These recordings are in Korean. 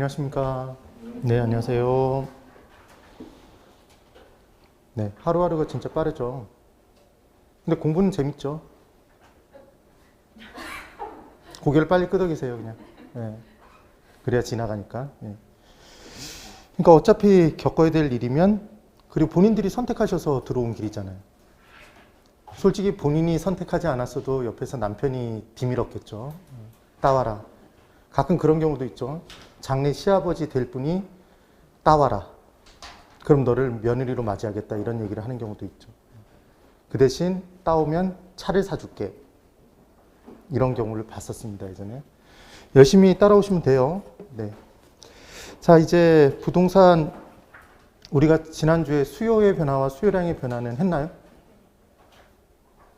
안녕하십니까. 네, 안녕하세요. 네, 하루하루가 진짜 빠르죠. 근데 공부는 재밌죠. 고개를 빨리 끄덕이세요, 그냥. 네, 그래야 지나가니까. 네. 그러니까 어차피 겪어야 될 일이면, 그리고 본인들이 선택하셔서 들어온 길이잖아요. 솔직히 본인이 선택하지 않았어도 옆에서 남편이 비밀었겠죠. 따와라. 가끔 그런 경우도 있죠. 장래 시아버지 될 분이 따와라. 그럼 너를 며느리로 맞이하겠다. 이런 얘기를 하는 경우도 있죠. 그 대신 따오면 차를 사줄게. 이런 경우를 봤었습니다, 예전에. 열심히 따라오시면 돼요. 네. 자, 이제 부동산, 우리가 지난주에 수요의 변화와 수요량의 변화는 했나요?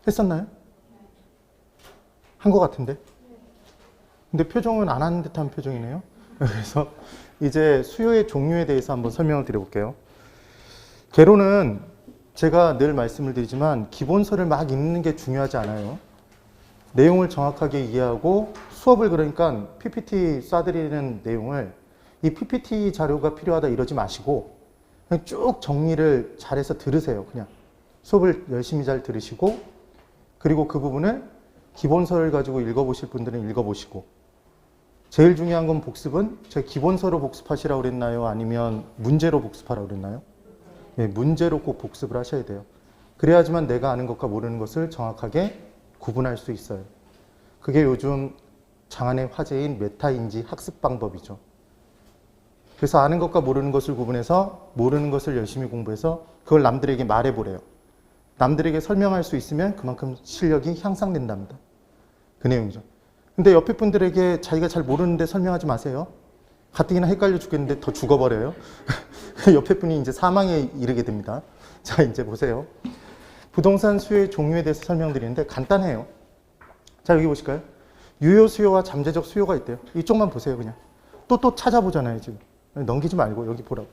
했었나요? 한 것 같은데? 근데 표정은 안 하는 듯한 표정이네요. 그래서 이제 수요의 종류에 대해서 한번 설명을 드려볼게요. 개론은 제가 늘 말씀을 드리지만 기본서를 막 읽는 게 중요하지 않아요. 내용을 정확하게 이해하고 수업을 그러니까 PPT 쏴드리는 내용을 이 PPT 자료가 필요하다 이러지 마시고 그냥 쭉 정리를 잘해서 들으세요. 그냥 수업을 열심히 잘 들으시고 그리고 그 부분을 기본서를 가지고 읽어보실 분들은 읽어보시고 제일 중요한 건 복습은 제가 기본서로 복습하시라고 그랬나요? 아니면 문제로 복습하라고 그랬나요? 네, 문제로 꼭 복습을 하셔야 돼요. 그래야지만 내가 아는 것과 모르는 것을 정확하게 구분할 수 있어요. 그게 요즘 장안의 화제인 메타인지 학습 방법이죠. 그래서 아는 것과 모르는 것을 구분해서 모르는 것을 열심히 공부해서 그걸 남들에게 말해보래요. 남들에게 설명할 수 있으면 그만큼 실력이 향상된답니다. 그 내용이죠. 근데 옆에 분들에게 자기가 잘 모르는데 설명하지 마세요. 가뜩이나 헷갈려 죽겠는데 더 죽어버려요. 옆에 분이 이제 사망에 이르게 됩니다. 자, 이제 보세요. 부동산 수요의 종류에 대해서 설명드리는데 간단해요. 자, 여기 보실까요? 유효 수요와 잠재적 수요가 있대요. 이쪽만 보세요, 그냥. 또 찾아보잖아요, 지금. 넘기지 말고 여기 보라고.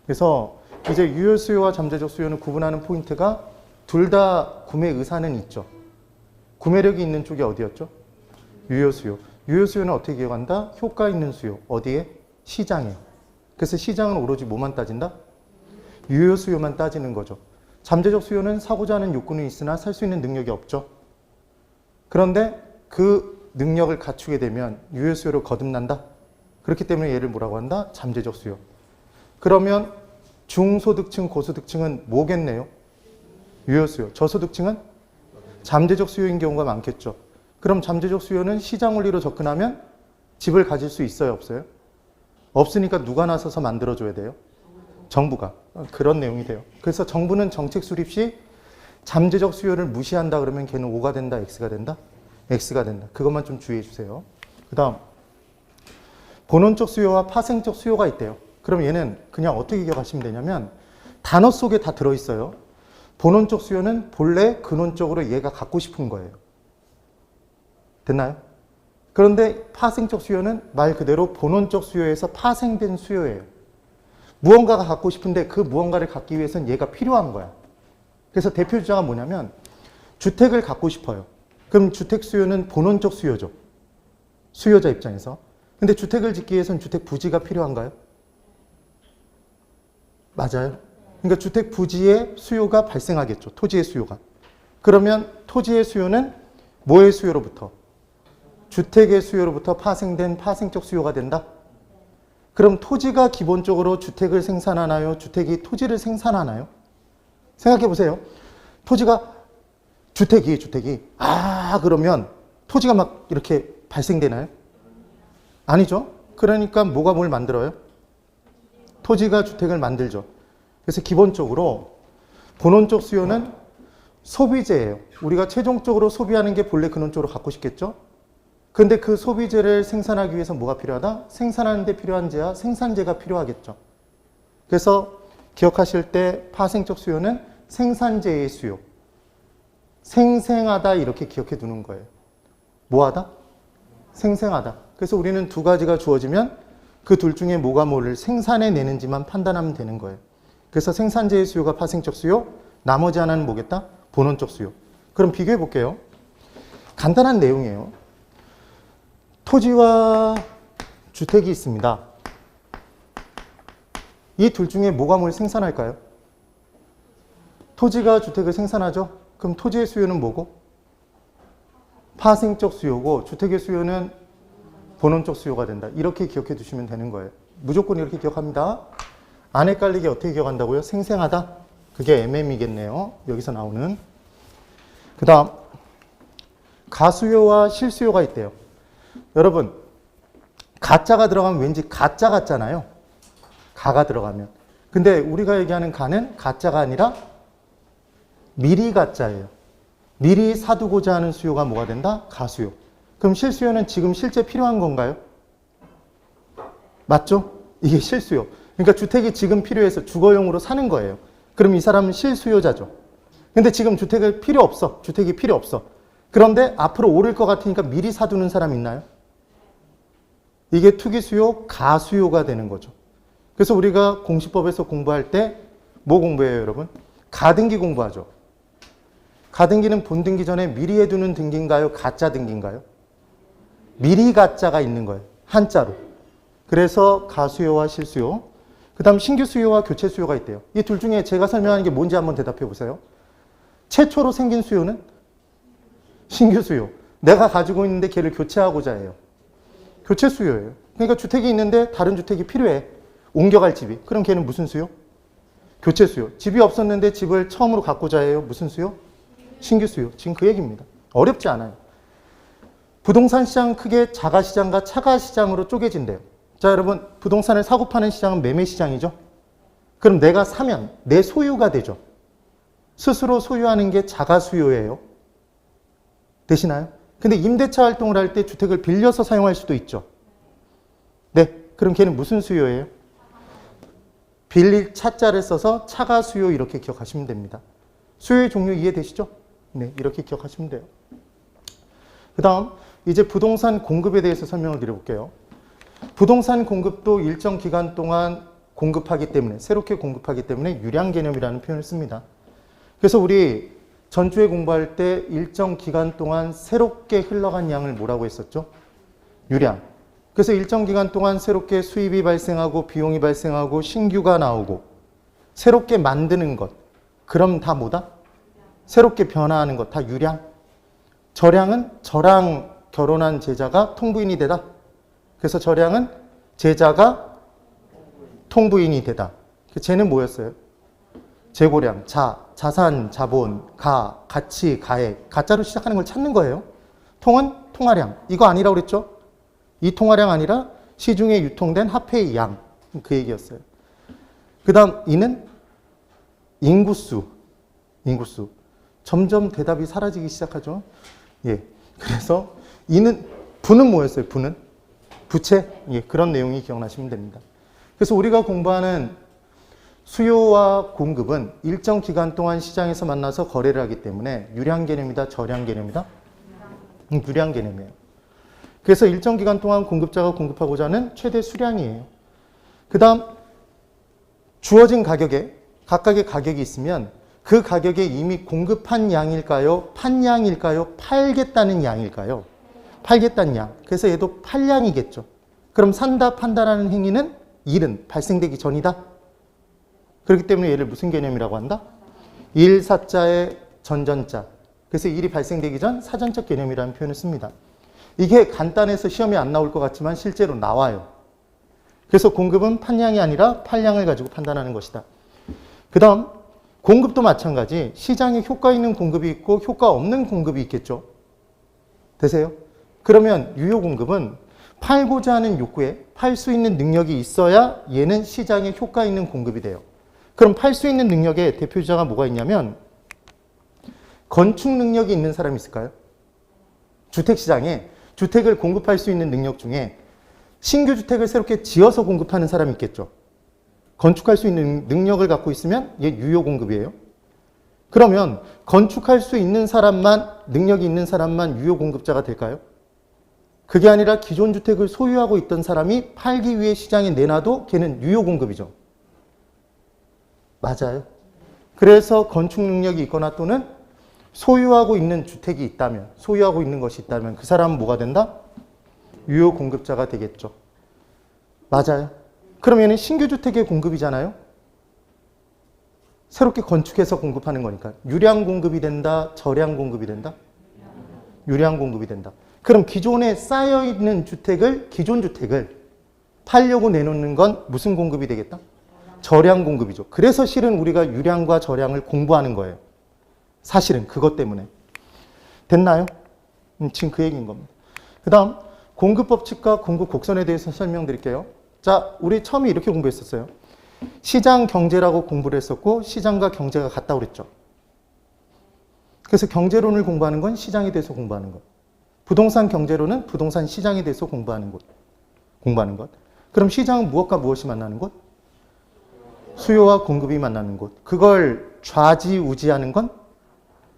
그래서 이제 유효 수요와 잠재적 수요는 구분하는 포인트가 둘 다 구매 의사는 있죠. 구매력이 있는 쪽이 어디였죠? 유효 수요. 유효 수요는 어떻게 기억한다? 효과 있는 수요. 어디에? 시장에. 그래서 시장은 오로지 뭐만 따진다? 유효 수요만 따지는 거죠. 잠재적 수요는 사고자 하는 욕구는 있으나 살 수 있는 능력이 없죠. 그런데 그 능력을 갖추게 되면 유효 수요로 거듭난다. 그렇기 때문에 얘를 뭐라고 한다? 잠재적 수요. 그러면 중소득층, 고소득층은 뭐겠네요? 유효 수요. 저소득층은 잠재적 수요인 경우가 많겠죠. 그럼 잠재적 수요는 시장 원리로 접근하면 집을 가질 수 있어요, 없어요? 없으니까 누가 나서서 만들어줘야 돼요? 정부가. 그런 내용이 돼요. 그래서 정부는 정책 수립 시 잠재적 수요를 무시한다 그러면 걔는 O가 된다, X가 된다? X가 된다. 그것만 좀 주의해 주세요. 그 다음 본원적 수요와 파생적 수요가 있대요. 그럼 얘는 그냥 어떻게 기억하시면 되냐면 단어 속에 다 들어있어요. 본원적 수요는 본래 근원적으로 얘가 갖고 싶은 거예요. 됐나요? 그런데 파생적 수요는 말 그대로 본원적 수요에서 파생된 수요예요. 무언가가 갖고 싶은데 그 무언가를 갖기 위해서는 얘가 필요한 거야. 그래서 대표 주자가 뭐냐면 주택을 갖고 싶어요. 그럼 주택 수요는 본원적 수요죠. 수요자 입장에서. 근데 주택을 짓기 위해서는 주택 부지가 필요한가요? 맞아요. 그러니까 주택 부지의 수요가 발생하겠죠. 토지의 수요가. 그러면 토지의 수요는 뭐의 수요로부터? 주택의 수요로부터 파생된 파생적 수요가 된다? 그럼 토지가 기본적으로 주택을 생산하나요? 주택이 토지를 생산하나요? 생각해 보세요. 토지가 주택이 그러면 토지가 막 이렇게 발생되나요? 아니죠. 그러니까 뭐가 뭘 만들어요? 토지가 주택을 만들죠. 그래서 기본적으로 본원적 수요는 소비재예요. 우리가 최종적으로 소비하는 게 본래 근원적으로 갖고 싶겠죠? 근데 그 소비재를 생산하기 위해서 뭐가 필요하다? 생산하는 데 필요한 재와 생산재가 필요하겠죠. 그래서 기억하실 때 파생적 수요는 생산재의 수요. 생생하다 이렇게 기억해 두는 거예요. 뭐하다? 생생하다. 그래서 우리는 두 가지가 주어지면 그 둘 중에 뭐가 뭐를 생산해내는지만 판단하면 되는 거예요. 그래서 생산재의 수요가 파생적 수요, 나머지 하나는 뭐겠다? 본원적 수요. 그럼 비교해 볼게요. 간단한 내용이에요. 토지와 주택이 있습니다. 이 둘 중에 뭐가 뭘 생산할까요? 토지가 주택을 생산하죠? 그럼 토지의 수요는 뭐고? 파생적 수요고 주택의 수요는 본원적 수요가 된다. 이렇게 기억해 두시면 되는 거예요. 무조건 이렇게 기억합니다. 안 헷갈리게 어떻게 기억한다고요? 생생하다? 그게 MM이겠네요. 여기서 나오는. 그 다음 가수요와 실수요가 있대요. 여러분 가짜가 들어가면 왠지 가짜 같잖아요. 가가 들어가면. 근데 우리가 얘기하는 가는 가짜가 아니라 미리 가짜예요. 미리 사두고자 하는 수요가 뭐가 된다? 가수요. 그럼 실수요는 지금 실제 필요한 건가요? 맞죠? 이게 실수요. 그러니까 주택이 지금 필요해서 주거용으로 사는 거예요. 그럼 이 사람은 실수요자죠. 근데 지금 주택이 필요 없어. 주택이 필요 없어. 그런데 앞으로 오를 것 같으니까 미리 사두는 사람 있나요? 이게 투기수요, 가수요가 되는 거죠. 그래서 우리가 공시법에서 공부할 때 뭐 공부해요, 여러분? 가등기 공부하죠. 가등기는 본등기 전에 미리 해두는 등기인가요? 가짜 등기인가요? 미리 가짜가 있는 거예요. 한자로. 그래서 가수요와 실수요. 그 다음 신규 수요와 교체 수요가 있대요. 이 둘 중에 제가 설명하는 게 뭔지 한번 대답해 보세요. 최초로 생긴 수요는 신규 수요. 내가 가지고 있는데 걔를 교체하고자 해요. 교체 수요예요. 그러니까 주택이 있는데 다른 주택이 필요해. 옮겨갈 집이. 그럼 걔는 무슨 수요? 교체 수요. 집이 없었는데 집을 처음으로 갖고자 해요. 무슨 수요? 신규 수요. 지금 그 얘기입니다. 어렵지 않아요. 부동산 시장 크게 자가 시장과 차가 시장으로 쪼개진대요. 자, 여러분, 부동산을 사고 파는 시장은 매매 시장이죠. 그럼 내가 사면 내 소유가 되죠. 스스로 소유하는 게 자가 수요예요. 되시나요? 근데 임대차 활동을 할 때 주택을 빌려서 사용할 수도 있죠. 네, 그럼 걔는 무슨 수요예요? 빌릴 차자를 써서 차가 수요 이렇게 기억하시면 됩니다. 수요의 종류 이해되시죠? 네, 이렇게 기억하시면 돼요. 그 다음 이제 부동산 공급에 대해서 설명을 드려볼게요. 부동산 공급도 일정 기간 동안 공급하기 때문에 새롭게 공급하기 때문에 유량 개념이라는 표현을 씁니다. 그래서 우리 전주에 공부할 때 일정 기간 동안 새롭게 흘러간 양을 뭐라고 했었죠? 유량. 그래서 일정 기간 동안 새롭게 수입이 발생하고 비용이 발생하고 신규가 나오고 새롭게 만드는 것. 그럼 다 뭐다? 새롭게 변화하는 것. 다 유량. 저량은 저랑 결혼한 제자가 통부인이 되다. 그래서 저량은 제자가 통부인이 되다. 쟤는 뭐였어요? 재고량, 자산, 자본, 가치, 가액. 가짜로 시작하는 걸 찾는 거예요. 통은 통화량. 이거 아니라고 그랬죠? 이 통화량 아니라 시중에 유통된 화폐의 양. 그 얘기였어요. 그 다음 이는 인구수. 점점 대답이 사라지기 시작하죠. 예. 그래서 이는, 부는 뭐였어요? 부는? 부채? 예. 그런 내용이 기억나시면 됩니다. 그래서 우리가 공부하는 수요와 공급은 일정 기간 동안 시장에서 만나서 거래를 하기 때문에 유량 개념이다, 저량 개념이다? 유량 개념이에요. 그래서 일정 기간 동안 공급자가 공급하고자 하는 최대 수량이에요. 그 다음 주어진 가격에 각각의 가격이 있으면 그 가격에 이미 공급한 양일까요? 판 양일까요? 팔겠다는 양일까요? 팔겠다는 양. 그래서 얘도 팔량이겠죠. 그럼 산다, 판다라는 행위는 일은 발생되기 전이다. 그렇기 때문에 얘를 무슨 개념이라고 한다? 일사자의 전전자. 그래서 일이 발생되기 전 사전적 개념이라는 표현을 씁니다. 이게 간단해서 시험에 안 나올 것 같지만 실제로 나와요. 그래서 공급은 판량이 아니라 팔량을 가지고 판단하는 것이다. 그 다음 공급도 마찬가지. 시장에 효과 있는 공급이 있고 효과 없는 공급이 있겠죠. 되세요? 그러면 유효 공급은 팔고자 하는 욕구에 팔 수 있는 능력이 있어야 얘는 시장에 효과 있는 공급이 돼요. 그럼 팔 수 있는 능력의 대표주자가 뭐가 있냐면 건축 능력이 있는 사람이 있을까요? 주택시장에 주택을 공급할 수 있는 능력 중에 신규 주택을 새롭게 지어서 공급하는 사람이 있겠죠. 건축할 수 있는 능력을 갖고 있으면 얘 유효 공급이에요. 그러면 건축할 수 있는 사람만, 능력이 있는 사람만 유효 공급자가 될까요? 그게 아니라 기존 주택을 소유하고 있던 사람이 팔기 위해 시장에 내놔도 걔는 유효 공급이죠. 맞아요. 그래서 건축 능력이 있거나 또는 소유하고 있는 주택이 있다면, 소유하고 있는 것이 있다면 그 사람은 뭐가 된다? 유효 공급자가 되겠죠. 맞아요. 그럼 얘는 신규 주택의 공급이잖아요. 새롭게 건축해서 공급하는 거니까. 유량 공급이 된다, 저량 공급이 된다? 유량 공급이 된다. 그럼 기존에 쌓여있는 주택을, 기존 주택을 팔려고 내놓는 건 무슨 공급이 되겠다? 저량 공급이죠. 그래서 실은 우리가 유량과 저량을 공부하는 거예요. 사실은 그것 때문에. 됐나요? 지금 그 얘기인 겁니다. 그 다음 공급법칙과 공급곡선에 대해서 설명드릴게요. 자, 우리 처음에 이렇게 공부했었어요. 시장 경제라고 공부를 했었고 시장과 경제가 같다고 그랬죠. 그래서 경제론을 공부하는 건 시장에 대해서 공부하는 것. 부동산 경제론은 부동산 시장에 대해서 공부하는 것. 그럼 시장은 무엇과 무엇이 만나는 곳? 수요와 공급이 만나는 곳. 그걸 좌지우지하는 건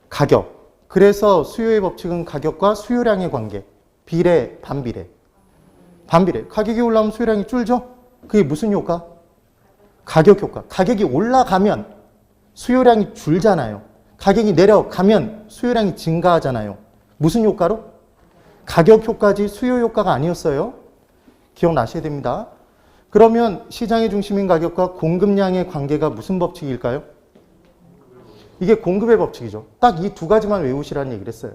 가격. 그래서 수요의 법칙은 가격과 수요량의 관계. 비례, 반비례. 반비례. 가격이 올라오면 수요량이 줄죠? 그게 무슨 효과? 가격 효과. 가격이 올라가면 수요량이 줄잖아요. 가격이 내려가면 수요량이 증가하잖아요. 무슨 효과로? 가격 효과지 수요 효과가 아니었어요. 기억나셔야 됩니다. 그러면 시장의 중심인 가격과 공급량의 관계가 무슨 법칙일까요? 이게 공급의 법칙이죠. 딱 이 두 가지만 외우시라는 얘기를 했어요.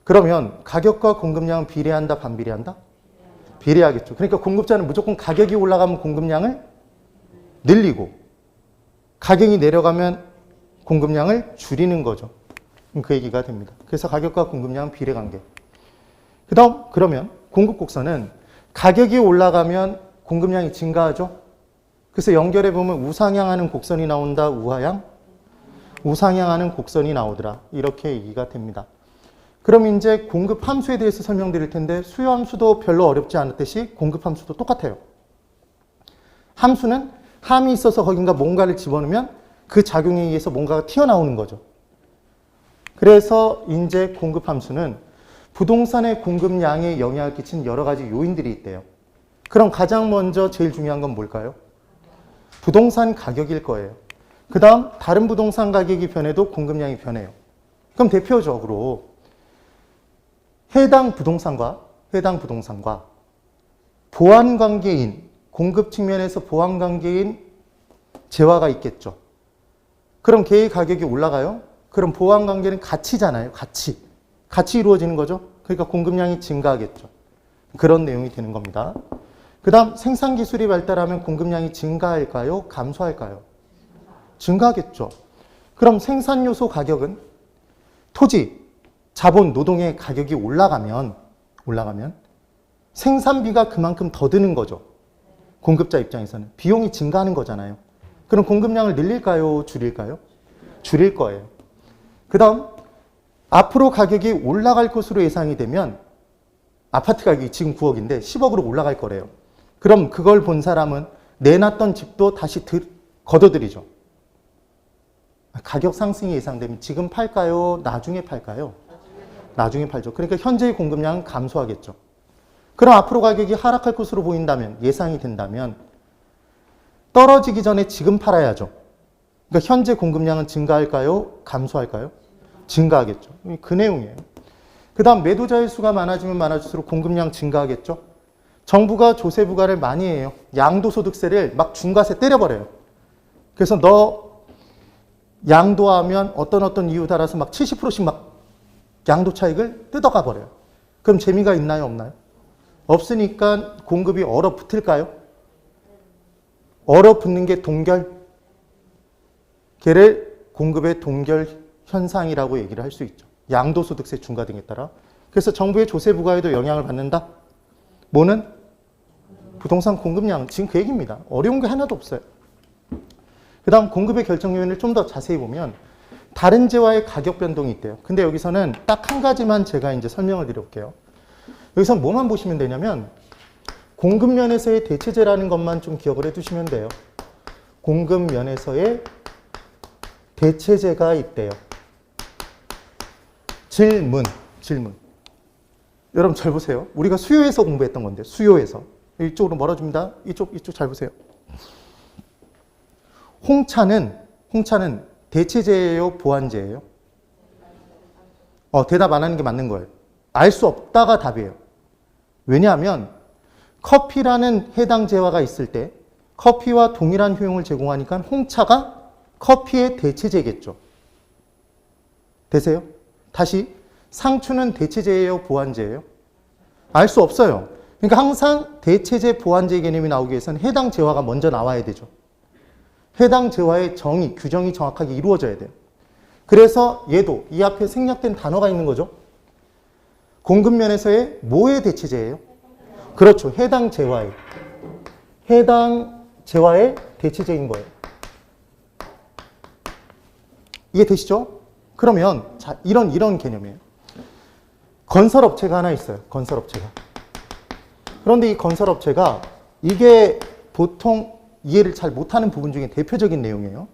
그러면 가격과 공급량은 비례한다, 반비례한다? 비례하겠죠. 그러니까 공급자는 무조건 가격이 올라가면 공급량을 늘리고 가격이 내려가면 공급량을 줄이는 거죠. 그 얘기가 됩니다. 그래서 가격과 공급량은 비례관계. 그 다음 그러면 공급곡선은 가격이 올라가면 공급량이 증가하죠. 그래서 연결해보면 우상향하는 곡선이 나온다. 우하향? 우상향하는 곡선이 나오더라. 이렇게 얘기가 됩니다. 그럼 이제 공급 함수에 대해서 설명드릴 텐데 수요 함수도 별로 어렵지 않았듯이 공급 함수도 똑같아요. 함수는 함이 있어서 거긴가 뭔가를 집어넣으면 그 작용에 의해서 뭔가가 튀어나오는 거죠. 그래서 이제 공급 함수는 부동산의 공급량에 영향을 끼친 여러 가지 요인들이 있대요. 그럼 가장 먼저 제일 중요한 건 뭘까요? 부동산 가격일 거예요. 그 다음 다른 부동산 가격이 변해도 공급량이 변해요. 그럼 대표적으로 해당 부동산과 보완관계인, 공급 측면에서 보완관계인 재화가 있겠죠. 그럼 걔의 가격이 올라가요? 그럼 보완관계는 가치잖아요. 같이 이루어지는 거죠. 그러니까 공급량이 증가하겠죠. 그런 내용이 되는 겁니다. 그 다음 생산기술이 발달하면 공급량이 증가할까요? 감소할까요? 증가하겠죠. 그럼 생산요소 가격은 토지, 자본, 노동의 가격이 올라가면 생산비가 그만큼 더 드는 거죠. 공급자 입장에서는. 비용이 증가하는 거잖아요. 그럼 공급량을 늘릴까요? 줄일까요? 줄일 거예요. 그 다음 앞으로 가격이 올라갈 것으로 예상이 되면 아파트 가격이 지금 9억인데 10억으로 올라갈 거래요. 그럼 그걸 본 사람은 내놨던 집도 다시 걷어들이죠. 가격 상승이 예상되면 지금 팔까요? 나중에 팔까요? 나중에 팔죠. 그러니까 현재의 공급량은 감소하겠죠. 그럼 앞으로 가격이 하락할 것으로 보인다면, 예상이 된다면 떨어지기 전에 지금 팔아야죠. 그러니까 현재 공급량은 증가할까요? 감소할까요? 증가하겠죠. 그 내용이에요. 그 다음 매도자의 수가 많아지면 많아질수록 공급량 증가하겠죠. 정부가 조세 부과를 많이 해요. 양도소득세를 막 중과세 때려버려요. 그래서 너 양도하면 어떤 이유 따라서 막 70%씩 막 양도 차익을 뜯어가 버려요. 그럼 재미가 있나요? 없나요? 없으니까 공급이 얼어붙을까요? 얼어붙는 게 동결. 걔를 공급의 동결 현상이라고 얘기를 할 수 있죠. 양도소득세 중과 등에 따라. 그래서 정부의 조세 부과에도 영향을 받는다. 뭐는? 부동산 공급량. 지금 그 얘기입니다. 어려운 게 하나도 없어요. 그 다음 공급의 결정 요인을 좀 더 자세히 보면 다른 재화의 가격 변동이 있대요. 근데 여기서는 딱 한 가지만 제가 이제 설명을 드려볼게요. 여기서 뭐만 보시면 되냐면 공급 면에서의 대체재라는 것만 좀 기억을 해두시면 돼요. 공급 면에서의 대체재가 있대요. 질문. 여러분 잘 보세요. 우리가 수요에서 공부했던 건데 수요에서. 이쪽으로 멀어집니다. 이쪽 잘 보세요. 홍차는 대체재예요? 보완재예요? 대답 안 하는 게 맞는 거예요. 알 수 없다가 답이에요. 왜냐하면 커피라는 해당 재화가 있을 때 커피와 동일한 효용을 제공하니까 홍차가 커피의 대체제겠죠. 되세요? 다시 상추는 대체제예요, 보완제예요? 알 수 없어요. 그러니까 항상 대체제, 보완제 개념이 나오기 위해서는 해당 재화가 먼저 나와야 되죠. 해당 재화의 정의, 규정이 정확하게 이루어져야 돼요. 그래서 얘도 이 앞에 생략된 단어가 있는 거죠. 공급면에서의 뭐의 대체제예요? 그렇죠. 해당 재화의 대체제인 거예요. 이해되시죠? 그러면 자, 이런 개념이에요. 건설업체가 하나 있어요. 건설업체가. 그런데 이 건설업체가 이게 보통 이해를 잘 못하는 부분 중에 대표적인 내용이에요.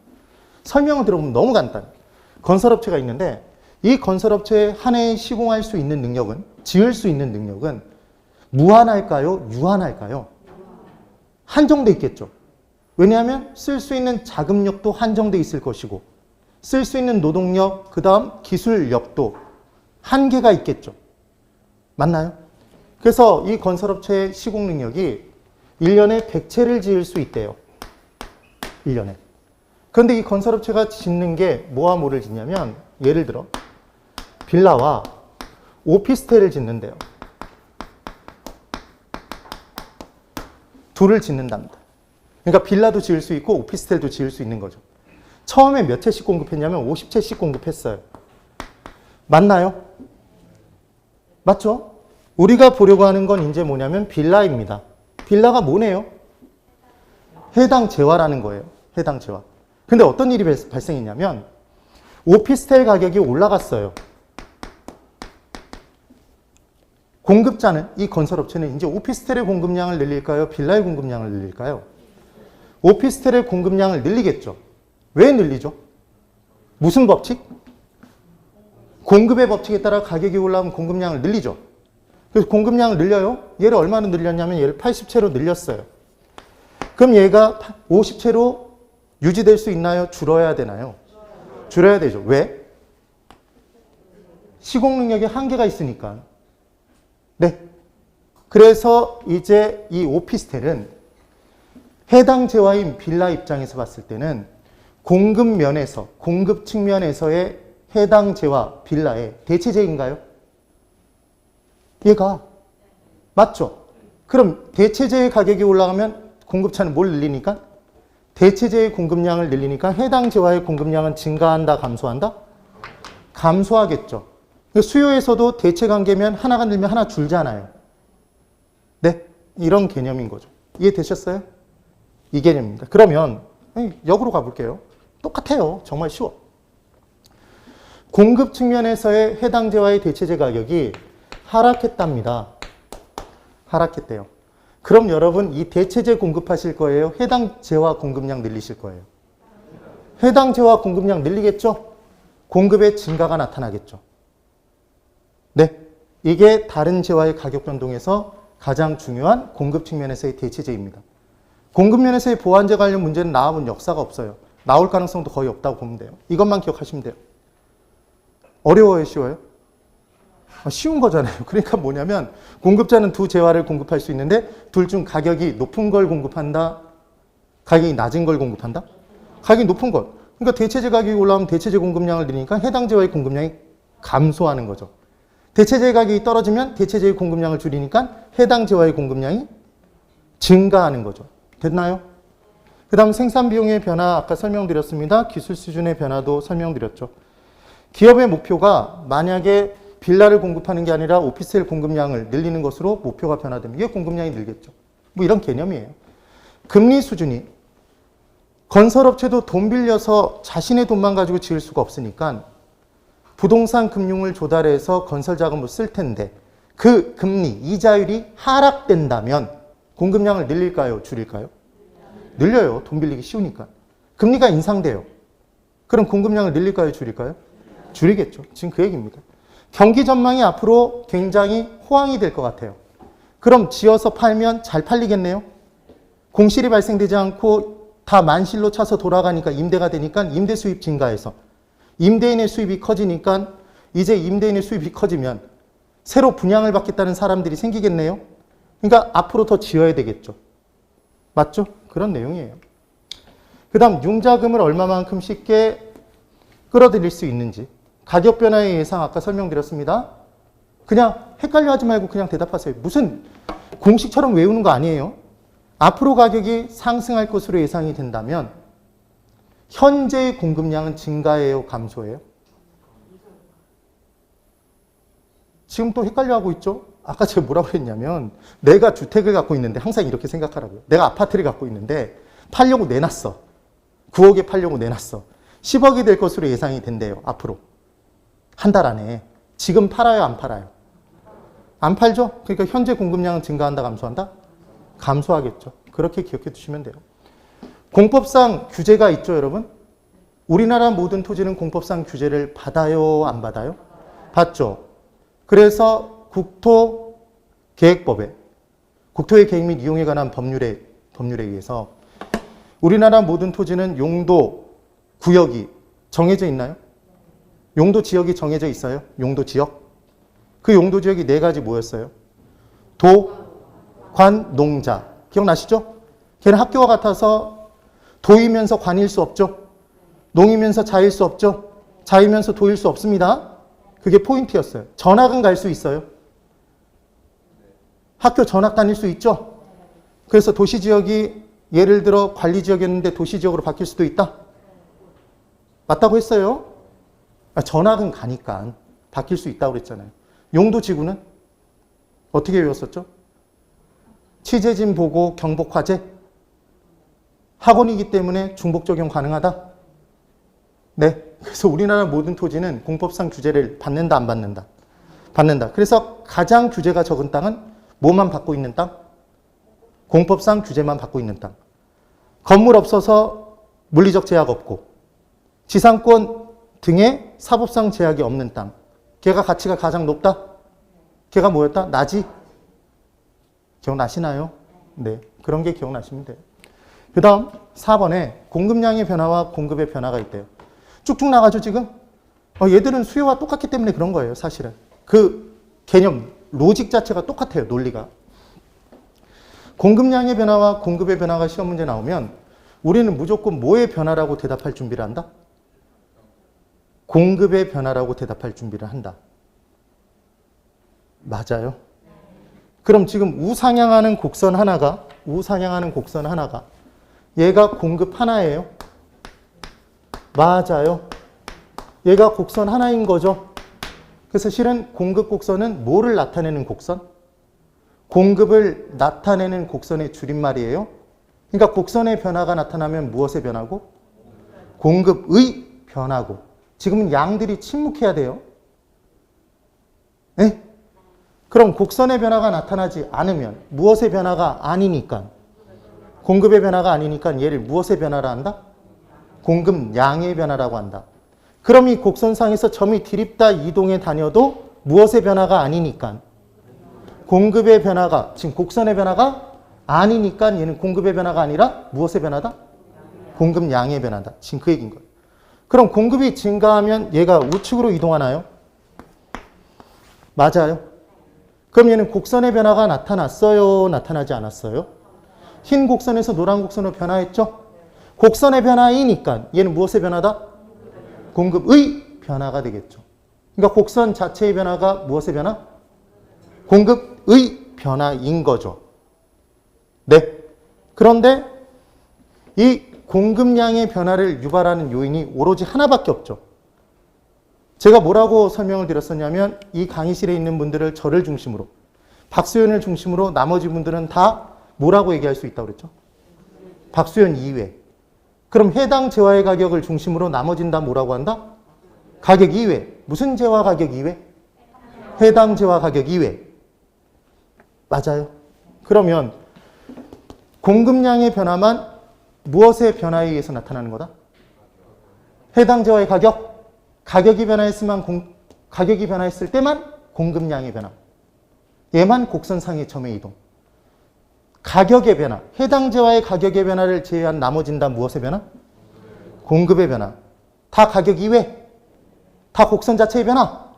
설명을 들어보면 너무 간단해요. 건설업체가 있는데 이 건설업체에 한 해에 시공할 수 있는 능력은, 지을 수 있는 능력은 무한할까요? 유한할까요? 한정돼 있겠죠. 왜냐하면 쓸 수 있는 자금력도 한정돼 있을 것이고 쓸 수 있는 노동력, 그 다음 기술력도 한계가 있겠죠. 맞나요? 그래서 이 건설업체의 시공 능력이 1년에 100채를 지을 수 있대요. 1년에. 그런데 이 건설업체가 짓는 게 뭐와 뭐를 짓냐면 예를 들어 빌라와 오피스텔을 짓는데요. 둘을 짓는답니다. 그러니까 빌라도 지을 수 있고 오피스텔도 지을 수 있는 거죠. 처음에 몇 채씩 공급했냐면 50채씩 공급했어요. 맞나요? 맞죠? 우리가 보려고 하는 건 이제 뭐냐면 빌라입니다. 빌라가 뭐네요? 해당 재화라는 거예요. 해당 재화. 근데 어떤 일이 발생했냐면 오피스텔 가격이 올라갔어요. 공급자는, 이 건설업체는 이제 오피스텔의 공급량을 늘릴까요? 빌라의 공급량을 늘릴까요? 오피스텔의 공급량을 늘리겠죠. 왜 늘리죠? 무슨 법칙? 공급의 법칙에 따라 가격이 올라오면 공급량을 늘리죠. 그래서 공급량을 늘려요. 얘를 얼마나 늘렸냐면 얘를 80채로 늘렸어요. 그럼 얘가 50채로 유지될 수 있나요? 줄어야 되나요? 줄여야 되죠. 왜? 시공 능력에 한계가 있으니까. 네. 그래서 이제 이 오피스텔은 해당 재화인 빌라 입장에서 봤을 때는 공급 면에서, 공급 측면에서의 해당 재화 빌라의 대체제인가요? 얘가 맞죠? 그럼 대체제의 가격이 올라가면 공급차는 뭘 늘리니까? 대체제의 공급량을 늘리니까 해당 재화의 공급량은 증가한다, 감소한다? 감소하겠죠. 수요에서도 대체 관계면 하나가 늘면 하나 줄잖아요. 네, 이런 개념인 거죠. 이해되셨어요? 이 개념입니다. 그러면 역으로 가볼게요. 똑같아요. 정말 쉬워. 공급 측면에서의 해당 재화의 대체제 가격이 하락했답니다. 하락했대요. 그럼 여러분 이 대체제 공급하실 거예요? 해당 재화 공급량 늘리실 거예요? 해당 재화 공급량 늘리겠죠? 공급의 증가가 나타나겠죠. 네, 이게 다른 재화의 가격 변동에서 가장 중요한 공급 측면에서의 대체제입니다. 공급 면에서의 보완제 관련 문제는 나와본 역사가 없어요. 나올 가능성도 거의 없다고 보면 돼요. 이것만 기억하시면 돼요. 어려워요? 쉬워요? 쉬운 거잖아요. 그러니까 뭐냐면 공급자는 두 재화를 공급할 수 있는데 둘 중 가격이 높은 걸 공급한다? 가격이 낮은 걸 공급한다? 가격이 높은 것. 그러니까 대체제 가격이 올라오면 대체제 공급량을 늘리니까 해당 재화의 공급량이 감소하는 거죠. 대체제 가격이 떨어지면 대체제의 공급량을 줄이니까 해당 재화의 공급량이 증가하는 거죠. 됐나요? 그 다음 생산 비용의 변화 아까 설명드렸습니다. 기술 수준의 변화도 설명드렸죠. 기업의 목표가 만약에 빌라를 공급하는 게 아니라 오피스텔 공급량을 늘리는 것으로 목표가 변화되면 이게 공급량이 늘겠죠. 뭐 이런 개념이에요. 금리 수준이 건설업체도 돈 빌려서 자신의 돈만 가지고 지을 수가 없으니까 부동산 금융을 조달해서 건설 자금을 쓸 텐데 그 금리, 이자율이 하락된다면 공급량을 늘릴까요? 줄일까요? 늘려요. 돈 빌리기 쉬우니까. 금리가 인상돼요. 그럼 공급량을 늘릴까요? 줄일까요? 줄이겠죠. 지금 그 얘기입니다. 경기 전망이 앞으로 굉장히 호황이 될 것 같아요. 그럼 지어서 팔면 잘 팔리겠네요. 공실이 발생되지 않고 다 만실로 차서 돌아가니까 임대가 되니까 임대 수입 증가해서 임대인의 수입이 커지니까 이제 임대인의 수입이 커지면 새로 분양을 받겠다는 사람들이 생기겠네요. 그러니까 앞으로 더 지어야 되겠죠. 맞죠? 그런 내용이에요. 그 다음 융자금을 얼마만큼 쉽게 끌어들일 수 있는지. 가격 변화의 예상 아까 설명드렸습니다. 그냥 헷갈려 하지 말고 그냥 대답하세요. 무슨 공식처럼 외우는 거 아니에요. 앞으로 가격이 상승할 것으로 예상이 된다면 현재의 공급량은 증가해요, 감소해요? 지금 또 헷갈려하고 있죠? 아까 제가 뭐라고 했냐면 내가 주택을 갖고 있는데 항상 이렇게 생각하라고요. 내가 아파트를 갖고 있는데 팔려고 내놨어. 9억에 팔려고 내놨어. 10억이 될 것으로 예상이 된대요, 앞으로. 한 달 안에. 지금 팔아요, 안 팔아요? 안 팔죠? 그러니까 현재 공급량은 증가한다, 감소한다? 감소하겠죠. 그렇게 기억해 두시면 돼요. 공법상 규제가 있죠, 여러분? 우리나라 모든 토지는 공법상 규제를 받아요, 안 받아요? 받죠. 그래서 국토계획법에 국토의 계획 및 이용에 관한 법률에 의해서 우리나라 모든 토지는 용도 구역이 정해져 있나요? 용도 지역이 정해져 있어요? 용도 지역? 그 용도 지역이 네 가지 뭐였어요? 도, 관, 농자. 기억나시죠? 걔는 학교와 같아서 도이면서 관일 수 없죠? 농이면서 자일 수 없죠? 자이면서 도일 수 없습니다. 그게 포인트였어요. 전학은 갈 수 있어요? 학교 전학 다닐 수 있죠? 그래서 도시지역이 예를 들어 관리지역이었는데 도시지역으로 바뀔 수도 있다? 맞다고 했어요. 전학은 가니까 바뀔 수 있다고 그랬잖아요. 용도지구는 어떻게 외웠었죠? 취재진 보고 경복화재? 학원이기 때문에 중복 적용 가능하다? 네. 그래서 우리나라 모든 토지는 공법상 규제를 받는다, 안 받는다? 받는다. 그래서 가장 규제가 적은 땅은 뭐만 받고 있는 땅? 공법상 규제만 받고 있는 땅. 건물 없어서 물리적 제약 없고 지상권 등의 사법상 제약이 없는 땅. 걔가 가치가 가장 높다? 걔가 뭐였다? 낮이? 기억나시나요? 네. 그런 게 기억나시면 돼요. 그 다음 4번에 공급량의 변화와 공급의 변화가 있대요. 쭉쭉 나가죠, 지금? 얘들은 수요와 똑같기 때문에 그런 거예요, 사실은. 그 개념, 로직 자체가 똑같아요, 논리가. 공급량의 변화와 공급의 변화가 시험 문제 나오면 우리는 무조건 뭐의 변화라고 대답할 준비를 한다? 공급의 변화라고 대답할 준비를 한다. 맞아요? 그럼 지금 우상향하는 곡선 하나가 얘가 공급 하나예요? 맞아요. 얘가 곡선 하나인 거죠. 그래서 실은 공급 곡선은 뭐를 나타내는 곡선? 공급을 나타내는 곡선의 줄임말이에요. 그러니까 곡선의 변화가 나타나면 무엇의 변화고? 공급의 변화고. 지금은 양들이 침묵해야 돼요. 네? 그럼 곡선의 변화가 나타나지 않으면 무엇의 변화가 아니니까? 공급의 변화가 아니니까 얘를 무엇의 변화라 한다? 공급량의 변화라고 한다. 그럼 이 곡선상에서 점이 디립다 이동해 다녀도 무엇의 변화가 아니니까? 공급의 변화가, 지금 곡선의 변화가 아니니까 얘는 공급의 변화가 아니라 무엇의 변화다? 공급량의 변화다. 지금 그 얘기인 거예요. 그럼 공급이 증가하면 얘가 우측으로 이동하나요? 맞아요. 그럼 얘는 곡선의 변화가 나타났어요? 나타나지 않았어요? 흰 곡선에서 노란 곡선으로 변화했죠? 곡선의 변화이니까 얘는 무엇의 변화다? 공급의 변화가 되겠죠. 그러니까 곡선 자체의 변화가 무엇의 변화? 공급의 변화인 거죠. 네. 그런데 이 공급량의 변화를 유발하는 요인이 오로지 하나밖에 없죠. 제가 뭐라고 설명을 드렸었냐면 이 강의실에 있는 분들을 저를 중심으로 박수연을 중심으로 나머지 분들은 다 뭐라고 얘기할 수 있다고 그랬죠? 박수연 이외. 그럼 해당 재화의 가격을 중심으로 나머지는 다 뭐라고 한다? 가격 이외. 무슨 재화 가격 이외? 해당 재화 가격 이외. 맞아요. 그러면 공급량의 변화만 무엇의 변화에 의해서 나타나는 거다? 해당 재화의 가격. 가격이 변화했을 때만 공급량의 변화. 얘만 곡선상의 점의 이동. 가격의 변화. 해당 재화의 가격의 변화를 제외한 나머지는 다 무엇의 변화? 공급의 변화. 다 가격 이외. 다 곡선 자체의 변화.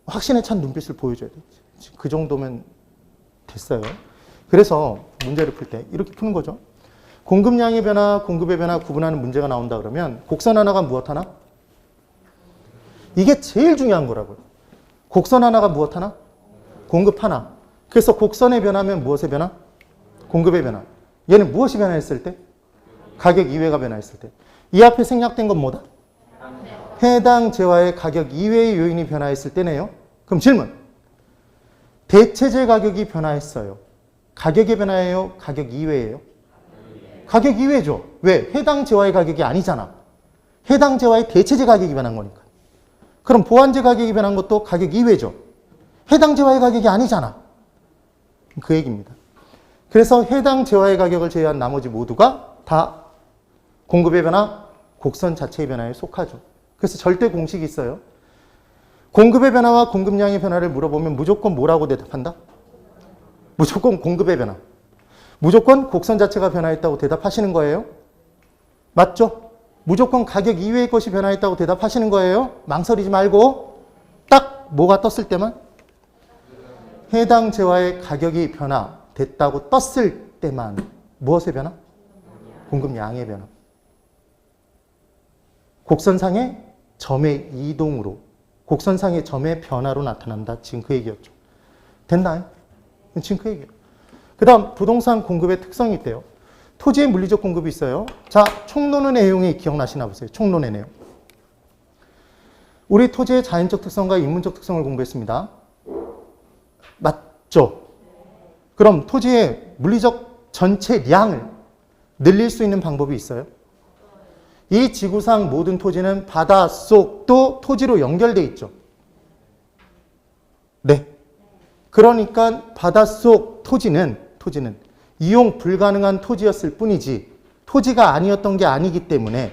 확신에 찬 눈빛을 보여줘야 돼. 그 정도면 됐어요. 그래서 문제를 풀 때 이렇게 푸는 거죠. 공급량의 변화, 공급의 변화 구분하는 문제가 나온다 그러면 곡선 하나가 무엇 하나? 이게 제일 중요한 거라고요. 곡선 하나가 무엇 하나? 공급 하나. 그래서 곡선의 변화면 무엇의 변화? 공급의 변화. 얘는 무엇이 변화했을 때? 가격 이외가 변화했을 때. 이 앞에 생략된 건 뭐다? 해당 재화의 가격 이외의 요인이 변화했을 때네요. 그럼 질문. 대체재 가격이 변화했어요. 가격의 변화예요? 가격 이외예요? 가격 이외죠. 왜? 해당 재화의 가격이 아니잖아. 해당 재화의 대체재 가격이 변한 거니까. 그럼 보완재 가격이 변한 것도 가격 이외죠. 해당 재화의 가격이 아니잖아. 그 얘기입니다. 그래서 해당 재화의 가격을 제외한 나머지 모두가 다 공급의 변화, 곡선 자체의 변화에 속하죠. 그래서 절대 공식이 있어요. 공급의 변화와 공급량의 변화를 물어보면 무조건 뭐라고 대답한다? 무조건 공급의 변화. 무조건 곡선 자체가 변화했다고 대답하시는 거예요. 맞죠? 무조건 가격 이외의 것이 변화했다고 대답하시는 거예요. 망설이지 말고 딱 뭐가 떴을 때만 해당 재화의 가격이 변화됐다고 떴을 때만 무엇의 변화? 공급량의 변화. 곡선상의 점의 이동으로 곡선상의 점의 변화로 나타난다. 지금 그 얘기였죠. 됐나요? 지금 그 얘기예요. 그 다음 부동산 공급의 특성이 있대요. 토지의 물리적 공급이 있어요. 자, 총론의 내용이 기억나시나 보세요. 총론의 내용. 우리 토지의 자연적 특성과 인문적 특성을 공부했습니다. 맞죠? 그럼 토지의 물리적 전체량을 늘릴 수 있는 방법이 있어요? 이 지구상 모든 토지는 바닷속도 토지로 연결되어 있죠. 네. 그러니까 바닷속 토지는 이용 불가능한 토지였을 뿐이지 토지가 아니었던 게 아니기 때문에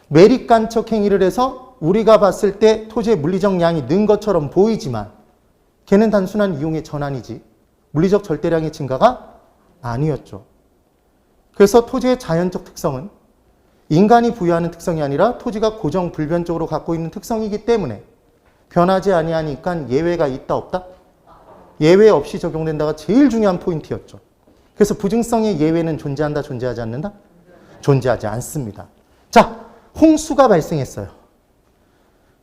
매립간척 행위를 해서 우리가 봤을 때 토지의 물리적 양이 는 것처럼 보이지만 걔는 단순한 이용의 전환이지 물리적 절대량의 증가가 아니었죠. 그래서 토지의 자연적 특성은 인간이 부여하는 특성이 아니라 토지가 고정 불변적으로 갖고 있는 특성이기 때문에 변하지 아니하니까 예외가 있다 없다? 예외 없이 적용된다가 제일 중요한 포인트였죠. 그래서 부증성의 예외는 존재한다 존재하지 않는다? 존재하지 않습니다. 자, 홍수가 발생했어요.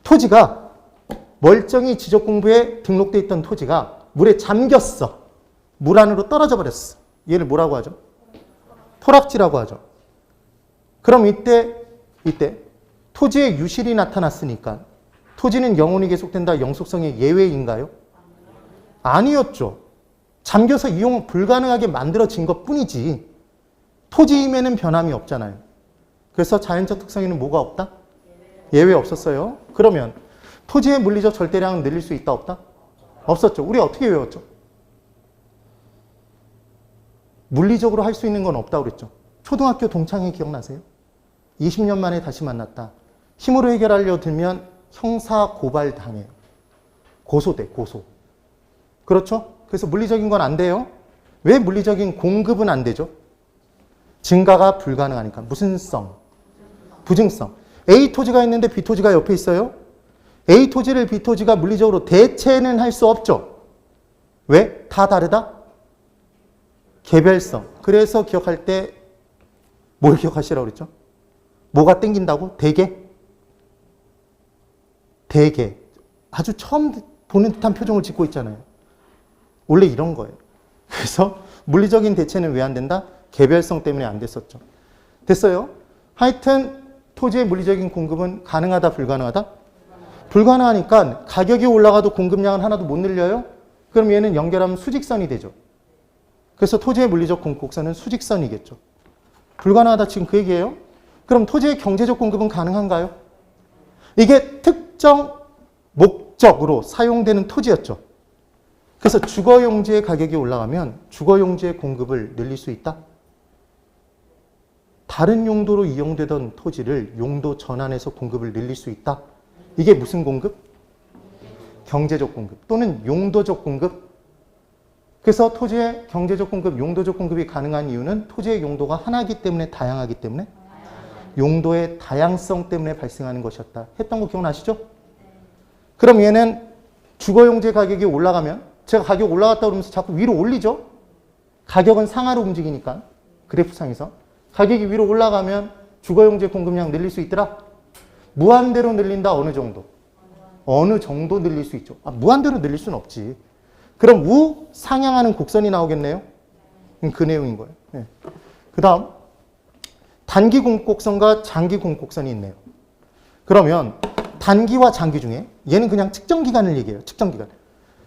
토지가 멀쩡히 지적공부에 등록돼 있던 토지가 물에 잠겼어. 물 안으로 떨어져 버렸어. 얘를 뭐라고 하죠? 토락지라고 하죠. 그럼 이때 토지에 유실이 나타났으니까 토지는 영원히 계속된다 영속성의 예외인가요? 아니었죠. 잠겨서 이용 불가능하게 만들어진 것뿐이지 토지임에는 변함이 없잖아요. 그래서 자연적 특성에는 뭐가 없다? 예외 없었어요. 그러면 토지의 물리적 절대량은 늘릴 수 있다 없다? 없었죠. 우리 어떻게 외웠죠? 물리적으로 할 수 있는 건 없다고 그랬죠. 초등학교 동창회 기억나세요? 20년 만에 다시 만났다. 힘으로 해결하려 들면 형사 고발 당해요. 고소돼, 고소. 그렇죠? 그래서 물리적인 건 안 돼요. 왜 물리적인 공급은 안 되죠? 증가가 불가능하니까. 무슨 성? 부증성. A 토지가 있는데 B 토지가 옆에 있어요. A 토지를 B 토지가 물리적으로 대체는 할 수 없죠. 왜? 다 다르다? 개별성. 그래서 기억할 때 뭘 기억하시라고 그랬죠? 뭐가 땡긴다고? 대개? 대개. 아주 처음 보는 듯한 표정을 짓고 있잖아요. 원래 이런 거예요. 그래서 물리적인 대체는 왜 안 된다? 개별성 때문에 안 됐었죠. 됐어요? 하여튼 토지의 물리적인 공급은 가능하다, 불가능하다? 불가능하니까 가격이 올라가도 공급량은 하나도 못 늘려요? 그럼 얘는 연결하면 수직선이 되죠. 그래서 토지의 물리적 곡선은 수직선이겠죠. 불가능하다 지금 그 얘기예요? 그럼 토지의 경제적 공급은 가능한가요? 이게 특정 목적으로 사용되는 토지였죠. 그래서 주거용지의 가격이 올라가면 주거용지의 공급을 늘릴 수 있다? 다른 용도로 이용되던 토지를 용도 전환해서 공급을 늘릴 수 있다? 이게 무슨 공급? 경제적 공급 또는 용도적 공급. 그래서 토지의 경제적 공급, 용도적 공급이 가능한 이유는 토지의 용도가 하나이기 때문에 다양하기 때문에 용도의 다양성 때문에 발생하는 것이었다. 했던 거 기억나시죠? 그럼 얘는 주거용지 가격이 올라가면 제가 가격 올라갔다 그러면서 자꾸 위로 올리죠? 가격은 상하로 움직이니까 그래프상에서 가격이 위로 올라가면 주거용지 공급량 늘릴 수 있더라? 무한대로 늘린다. 어느 정도? 어느 정도 늘릴 수 있죠. 무한대로 늘릴 수는 없지. 그럼 우상향하는 곡선이 나오겠네요. 그 내용인 거예요. 네. 그 다음 단기 공곡선과 장기 공곡선이 있네요. 그러면 단기와 장기 중에 얘는 그냥 측정 기간을 얘기해요. 측정 기간.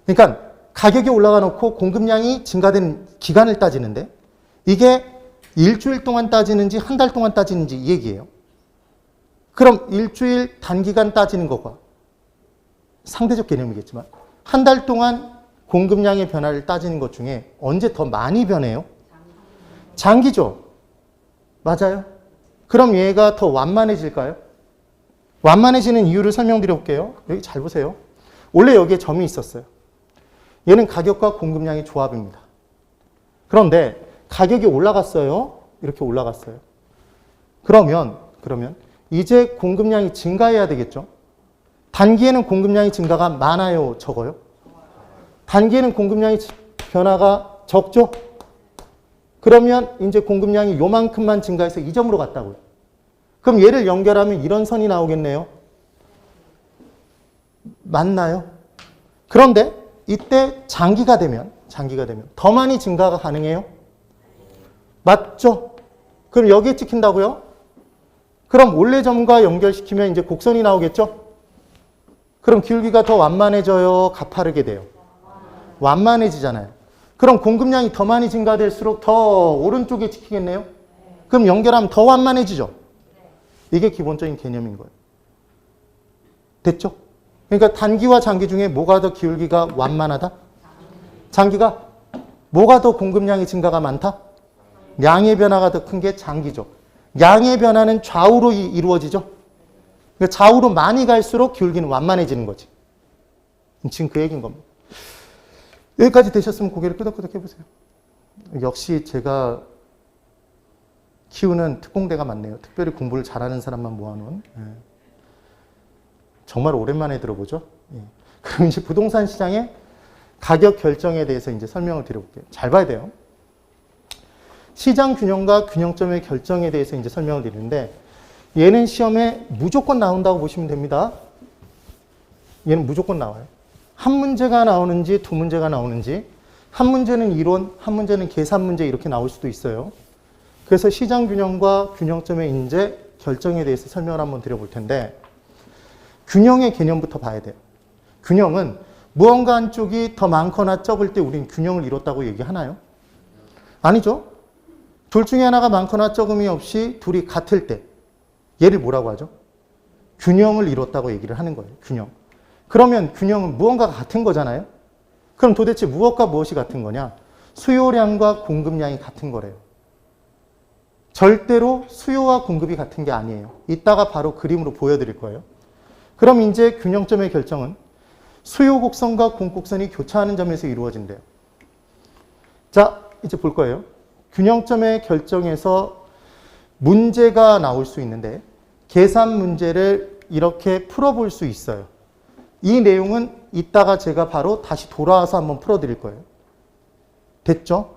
그러니까 가격이 올라가 놓고 공급량이 증가된 기간을 따지는데 이게 일주일 동안 따지는지 한 달 동안 따지는지 이 얘기예요. 그럼 일주일 단기간 따지는 것과 상대적 개념이겠지만 한 달 동안 공급량의 변화를 따지는 것 중에 언제 더 많이 변해요? 장기죠. 맞아요. 그럼 얘가 더 완만해질까요? 완만해지는 이유를 설명드려 볼게요. 여기 잘 보세요. 원래 여기에 점이 있었어요. 얘는 가격과 공급량의 조합입니다. 그런데 가격이 올라갔어요. 이렇게 올라갔어요. 그러면 이제 공급량이 증가해야 되겠죠. 단기에는 공급량이 증가가 많아요, 적어요? 단기에는 공급량이 변화가 적죠. 그러면 이제 공급량이 요만큼만 증가해서 이 점으로 갔다고요. 그럼 얘를 연결하면 이런 선이 나오겠네요. 맞나요? 그런데 이때 장기가 되면 더 많이 증가가 가능해요? 맞죠? 그럼 여기에 찍힌다고요? 그럼 원래 점과 연결시키면 이제 곡선이 나오겠죠? 그럼 기울기가 더 완만해져요? 가파르게 돼요? 완만해지잖아요. 그럼 공급량이 더 많이 증가될수록 더 오른쪽에 찍히겠네요? 그럼 연결하면 더 완만해지죠? 이게 기본적인 개념인 거예요. 됐죠? 그러니까 단기와 장기 중에 뭐가 더 기울기가 완만하다? 장기가? 뭐가 더 공급량의 증가가 많다? 양의 변화가 더 큰 게 장기죠. 양의 변화는 좌우로 이루어지죠. 그러니까 좌우로 많이 갈수록 기울기는 완만해지는 거지. 지금 그 얘기인 겁니다. 여기까지 되셨으면 고개를 끄덕끄덕 해보세요. 역시 제가 키우는 특공대가 많네요. 특별히 공부를 잘하는 사람만 모아놓은. 정말 오랜만에 들어보죠. 그럼 이제 부동산 시장의 가격 결정에 대해서 이제 설명을 드려볼게요. 잘 봐야 돼요. 시장 균형과 균형점의 결정에 대해서 이제 설명을 드리는데 얘는 시험에 무조건 나온다고 보시면 됩니다. 얘는 무조건 나와요. 한 문제가 나오는지 두 문제가 나오는지 한 문제는 이론, 한 문제는 계산 문제 이렇게 나올 수도 있어요. 그래서 시장 균형과 균형점의 이제 결정에 대해서 설명을 한번 드려볼 텐데 균형의 개념부터 봐야 돼요. 균형은 무언가 한쪽이 더 많거나 적을 때 우린 균형을 이뤘다고 얘기하나요? 아니죠. 둘 중에 하나가 많거나 적음이 없이 둘이 같을 때 얘를 뭐라고 하죠? 균형을 이뤘다고 얘기를 하는 거예요. 균형. 그러면 균형은 무언가가 같은 거잖아요. 그럼 도대체 무엇과 무엇이 같은 거냐? 수요량과 공급량이 같은 거래요. 절대로 수요와 공급이 같은 게 아니에요. 이따가 바로 그림으로 보여드릴 거예요. 그럼 이제 균형점의 결정은 수요 곡선과 공 곡선이 교차하는 점에서 이루어진대요. 자, 이제 볼 거예요. 균형점의 결정에서 문제가 나올 수 있는데 계산 문제를 이렇게 풀어볼 수 있어요. 이 내용은 이따가 제가 바로 다시 돌아와서 한번 풀어드릴 거예요. 됐죠?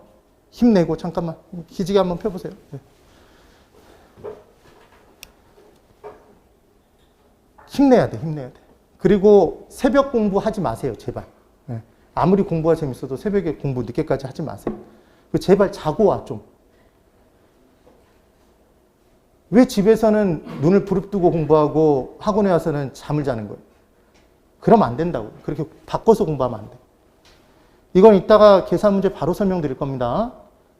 힘내고 잠깐만 기지개 한번 펴보세요. 네. 힘내야 돼, 힘내야 돼. 그리고 새벽 공부하지 마세요, 제발. 네. 아무리 공부가 재밌어도 새벽에 공부 늦게까지 하지 마세요. 제발 자고 와, 좀. 왜 집에서는 눈을 부릅뜨고 공부하고 학원에 와서는 잠을 자는 거예요? 그러면 안 된다고. 그렇게 바꿔서 공부하면 안 돼. 이건 이따가 계산 문제 바로 설명드릴 겁니다.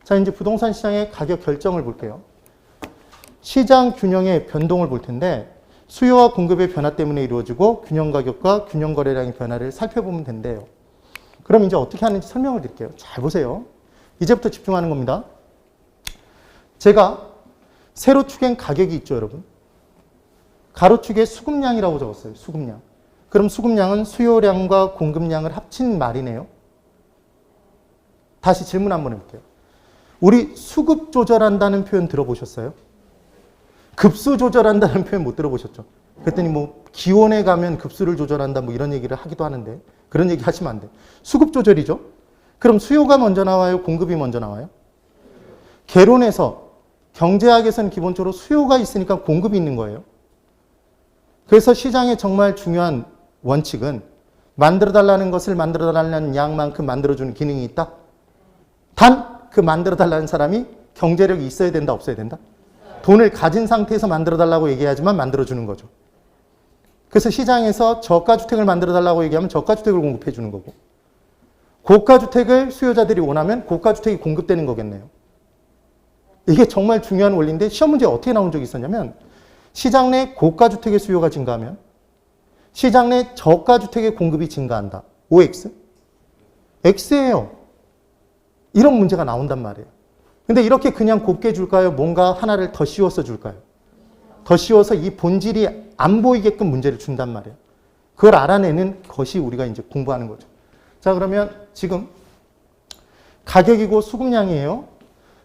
자, 이제 부동산 시장의 가격 결정을 볼게요. 시장 균형의 변동을 볼 텐데 수요와 공급의 변화 때문에 이루어지고 균형 가격과 균형 거래량의 변화를 살펴보면 된대요. 그럼 이제 어떻게 하는지 설명을 드릴게요. 잘 보세요. 이제부터 집중하는 겁니다. 제가 세로축엔 가격이 있죠, 여러분. 가로축에 수급량이라고 적었어요. 수급량. 그럼 수급량은 수요량과 공급량을 합친 말이네요. 다시 질문 한번 해볼게요. 우리 수급 조절한다는 표현 들어보셨어요? 급수 조절한다는 표현 못 들어보셨죠? 그랬더니 뭐 기온에 가면 급수를 조절한다 뭐 이런 얘기를 하기도 하는데 그런 얘기 하시면 안 돼요. 수급 조절이죠. 그럼 수요가 먼저 나와요? 공급이 먼저 나와요? 개론에서 경제학에서는 기본적으로 수요가 있으니까 공급이 있는 거예요. 그래서 시장의 정말 중요한 원칙은 만들어달라는 것을 만들어달라는 양만큼 만들어주는 기능이 있다. 단 그 만들어달라는 사람이 경제력이 있어야 된다, 없어야 된다? 돈을 가진 상태에서 만들어달라고 얘기하지만 만들어주는 거죠. 그래서 시장에서 저가주택을 만들어달라고 얘기하면 저가주택을 공급해주는 거고, 고가주택을 수요자들이 원하면 고가주택이 공급되는 거겠네요. 이게 정말 중요한 원리인데 시험 문제에 어떻게 나온 적이 있었냐면, 시장 내 고가주택의 수요가 증가하면 시장 내 저가주택의 공급이 증가한다. OX? X예요. 이런 문제가 나온단 말이에요. 근데 이렇게 그냥 곱게 줄까요? 뭔가 하나를 더 씌워서 줄까요? 더 씌워서 이 본질이 안 보이게끔 문제를 준단 말이에요. 그걸 알아내는 것이 우리가 이제 공부하는 거죠. 자, 그러면 지금 가격이고 수급량이에요.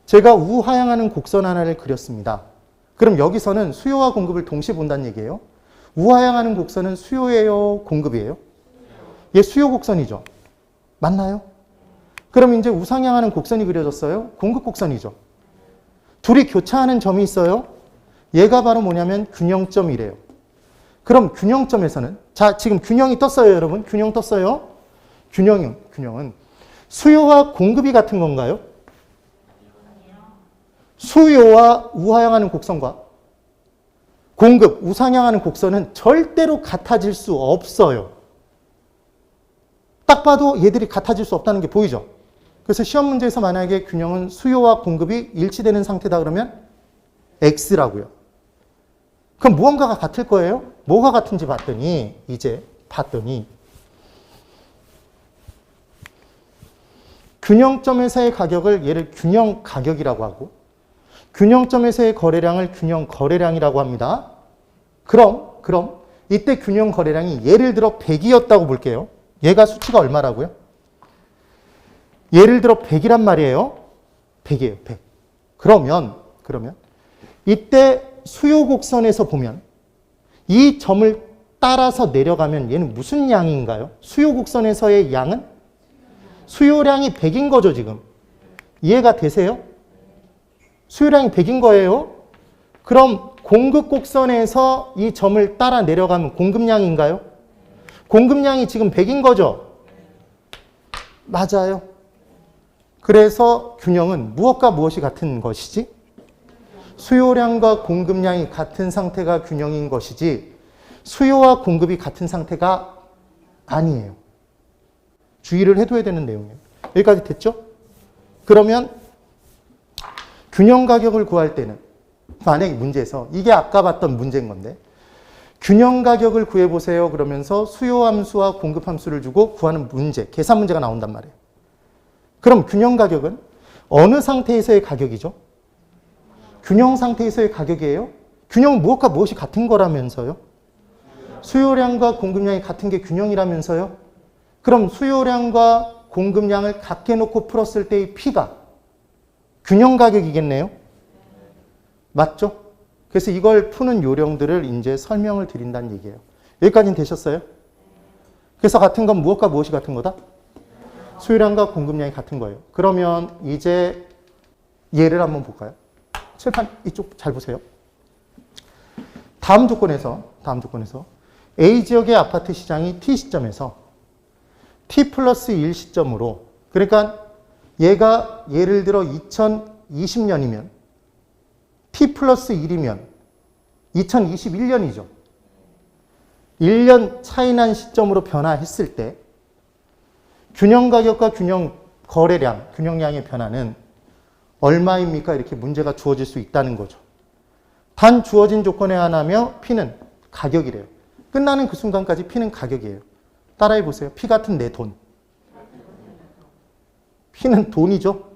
제가 우하향하는 곡선 하나를 그렸습니다. 그럼 여기서는 수요와 공급을 동시에 본다는 얘기예요. 우하향하는 곡선은 수요예요? 공급이에요? 얘 수요 곡선이죠. 맞나요? 그럼 이제 우상향하는 곡선이 그려졌어요. 공급 곡선이죠. 둘이 교차하는 점이 있어요. 얘가 바로 뭐냐면 균형점이래요. 그럼 균형점에서는, 자, 지금 균형이 떴어요, 여러분. 균형 떴어요. 균형은 수요와 공급이 같은 건가요? 수요와 우하향하는 곡선과 공급, 우상향하는 곡선은 절대로 같아질 수 없어요. 딱 봐도 얘들이 같아질 수 없다는 게 보이죠? 그래서 시험 문제에서 만약에 균형은 수요와 공급이 일치되는 상태다 그러면 X라고요. 그럼 무언가가 같을 거예요? 뭐가 같은지 봤더니 균형점에서의 가격을 얘를 균형 가격이라고 하고 균형점에서의 거래량을 균형 거래량이라고 합니다. 그럼 이때 균형 거래량이 예를 들어 100이었다고 볼게요. 얘가 수치가 얼마라고요? 예를 들어 100이란 말이에요. 100이에요. 100. 그러면 이때 수요 곡선에서 보면 이 점을 따라서 내려가면 얘는 무슨 양인가요? 수요 곡선에서의 양은 수요량이 100인 거죠, 지금. 이해가 되세요? 수요량이 100인 거예요. 그럼 공급 곡선에서 이 점을 따라 내려가면 공급량인가요? 공급량이 지금 100인 거죠? 맞아요. 그래서 균형은 무엇과 무엇이 같은 것이지? 수요량과 공급량이 같은 상태가 균형인 것이지 수요와 공급이 같은 상태가 아니에요. 주의를 해둬야 되는 내용이에요. 여기까지 됐죠? 그러면 균형 가격을 구할 때는 만약에 문제에서 이게 아까 봤던 문제인 건데 균형 가격을 구해보세요 그러면서 수요 함수와 공급 함수를 주고 구하는 문제, 계산 문제가 나온단 말이에요. 그럼 균형 가격은 어느 상태에서의 가격이죠? 균형 상태에서의 가격이에요? 균형은 무엇과 무엇이 같은 거라면서요? 수요량과 공급량이 같은 게 균형이라면서요? 그럼 수요량과 공급량을 같게 놓고 풀었을 때의 P가 균형 가격이겠네요? 맞죠? 그래서 이걸 푸는 요령들을 이제 설명을 드린다는 얘기예요. 여기까지는 되셨어요? 그래서 같은 건 무엇과 무엇이 같은 거다? 수요량과 공급량이 같은 거예요. 그러면 이제 예를 한번 볼까요? 칠판 이쪽 잘 보세요. 다음 조건에서 A 지역의 아파트 시장이 T 시점에서 T 플러스 1 시점으로, 그러니까 얘가 예를 들어 2020년이면 T 플러스 1이면 2021년이죠. 1년 차이 난 시점으로 변화했을 때 균형 가격과 균형 거래량, 균형량의 변화는 얼마입니까? 이렇게 문제가 주어질 수 있다는 거죠. 단 주어진 조건에 하나며 P는 가격이래요. 끝나는 그 순간까지 P는 가격이에요. 따라해 보세요. P 같은 내 돈. P는 돈이죠.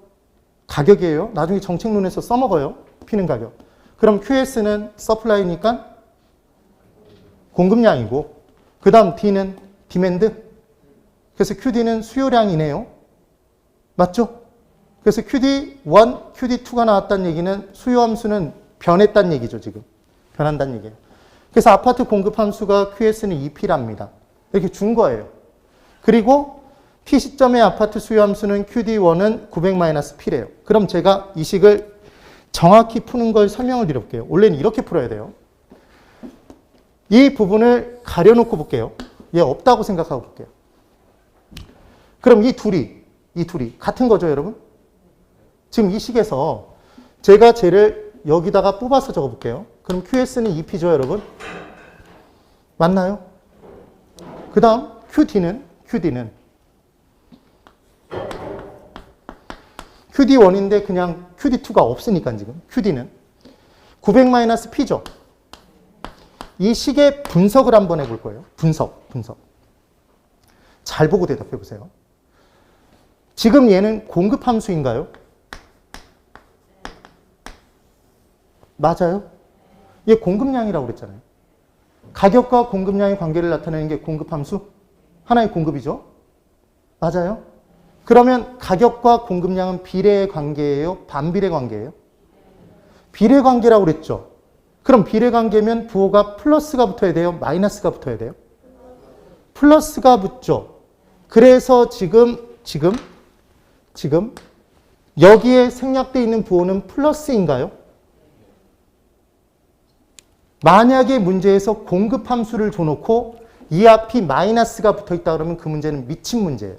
가격이에요. 나중에 정책론에서 써먹어요. P는 가격. 그럼 QS는 서플라이니까 공급량이고 그 다음 D는 디맨드. 그래서 QD는 수요량이네요. 맞죠? 그래서 QD1, QD2가 나왔다는 얘기는 수요 함수는 변했다는 얘기죠, 지금. 변한다는 얘기예요. 그래서 아파트 공급 함수가 QS는 2P랍니다. 이렇게 준 거예요. 그리고 T 시점의 아파트 수요 함수는 QD1은 900-P래요. 그럼 제가 이 식을 정확히 푸는 걸 설명을 드려볼게요. 원래는 이렇게 풀어야 돼요. 이 부분을 가려놓고 볼게요. 얘 없다고 생각하고 볼게요. 그럼 이 둘이 같은 거죠, 여러분? 지금 이 식에서 제가 쟤를 여기다가 뽑아서 적어볼게요. 그럼 QS는 2P죠, 여러분? 맞나요? 그 다음 QD는 QD1인데 그냥 QD2가 없으니까 지금 QD는 900-P죠. 이 식의 분석을 한번 해볼 거예요. 분석. 잘 보고 대답해 보세요. 지금 얘는 공급 함수인가요? 맞아요? 얘 공급량이라고 그랬잖아요. 가격과 공급량의 관계를 나타내는 게 공급 함수? 하나의 공급이죠? 맞아요? 그러면 가격과 공급량은 비례의 관계예요? 반비례 관계예요? 비례 관계라고 그랬죠? 그럼 비례 관계면 부호가 플러스가 붙어야 돼요? 마이너스가 붙어야 돼요? 플러스가 붙죠. 그래서 지금 여기에 생략되어 있는 부호는 플러스인가요? 만약에 문제에서 공급 함수를 줘놓고 이 앞이 마이너스가 붙어있다 그러면 그 문제는 미친 문제예요.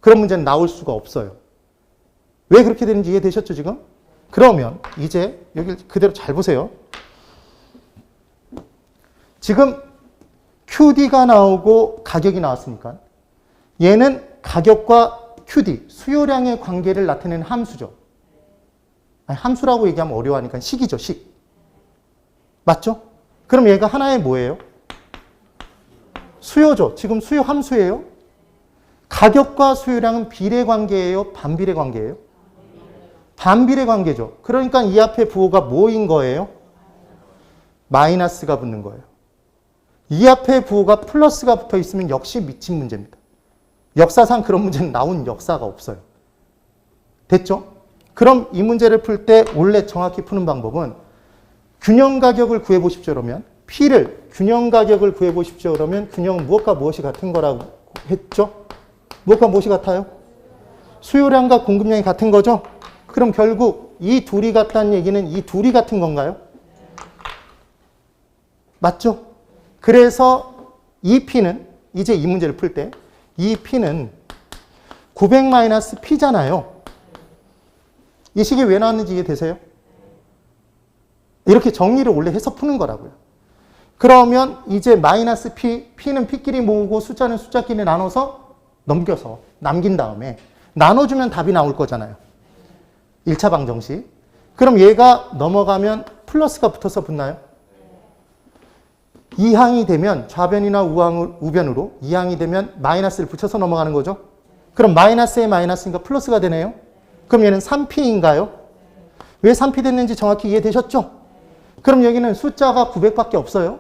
그런 문제는 나올 수가 없어요. 왜 그렇게 되는지 이해되셨죠, 지금? 그러면 이제 여기 그대로 잘 보세요. 지금 QD가 나오고 가격이 나왔으니까 얘는 가격과 QD, 수요량의 관계를 나타내는 함수죠. 아니, 함수라고 얘기하면 어려워하니까 식이죠, 식. 맞죠? 그럼 얘가 하나의 뭐예요? 수요죠. 지금 수요 함수예요. 가격과 수요량은 비례 관계예요? 반비례 관계예요? 반비례 관계죠. 그러니까 이 앞에 부호가 뭐인 거예요? 마이너스가 붙는 거예요. 이 앞에 부호가 플러스가 붙어 있으면 역시 미친 문제입니다. 역사상 그런 문제는 나온 역사가 없어요. 됐죠? 그럼 이 문제를 풀 때 원래 정확히 푸는 방법은 균형 가격을 구해보십시오 그러면 P를 균형 가격을 구해보십시오 그러면 균형은 무엇과 무엇이 같은 거라고 했죠? 무엇과 무엇이 같아요? 수요량과 공급량이 같은 거죠? 그럼 결국 이 둘이 같다는 얘기는 이 둘이 같은 건가요? 맞죠? 그래서 이 P는 이제 이 문제를 풀 때 이 P는 900-P잖아요. 이 식이 왜 나왔는지 이해되세요? 이렇게 정리를 원래 해서 푸는 거라고요. 그러면 이제 마이너스 P, P는 P끼리 모으고 숫자는 숫자끼리 나눠서 넘겨서 남긴 다음에 나눠주면 답이 나올 거잖아요. 1차 방정식. 그럼 얘가 넘어가면 플러스가 붙어서 붙나요? 이항이 되면 좌변이나 우변으로 이항이 되면 마이너스를 붙여서 넘어가는 거죠. 그럼 마이너스에 마이너스니까 플러스가 되네요. 그럼 얘는 3P인가요? 왜 3P 됐는지 정확히 이해되셨죠? 그럼 여기는 숫자가 900밖에 없어요.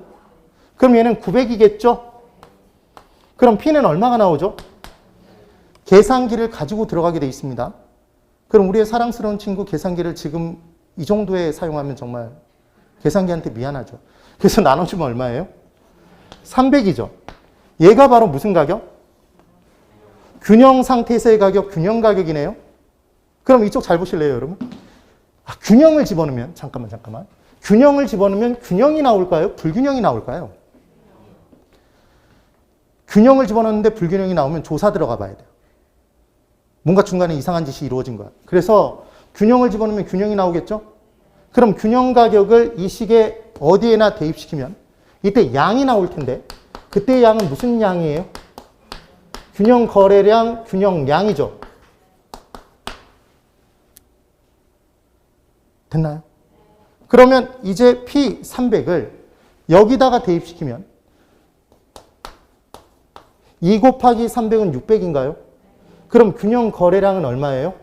그럼 얘는 900이겠죠? 그럼 P는 얼마가 나오죠? 계산기를 가지고 들어가게 돼 있습니다. 그럼 우리의 사랑스러운 친구 계산기를 지금 이 정도에 사용하면 정말 계산기한테 미안하죠. 그래서 나눠주면 얼마예요? 300이죠. 얘가 바로 무슨 가격? 균형 상태에서의 가격, 균형 가격이네요. 그럼 이쪽 잘 보실래요, 여러분? 균형을 집어넣으면, 잠깐만. 균형을 집어넣으면 균형이 나올까요? 불균형이 나올까요? 균형을 집어넣는데 불균형이 나오면 조사 들어가 봐야 돼요. 뭔가 중간에 이상한 짓이 이루어진 거야. 그래서 균형을 집어넣으면 균형이 나오겠죠? 그럼 균형 가격을 이 식에 어디에나 대입시키면 이때 양이 나올 텐데 그때 양은 무슨 양이에요? 균형 거래량, 균형 양이죠. 됐나요? 그러면 이제 P300을 여기다가 대입시키면 2 곱하기 300은 600인가요? 그럼 균형 거래량은 얼마예요?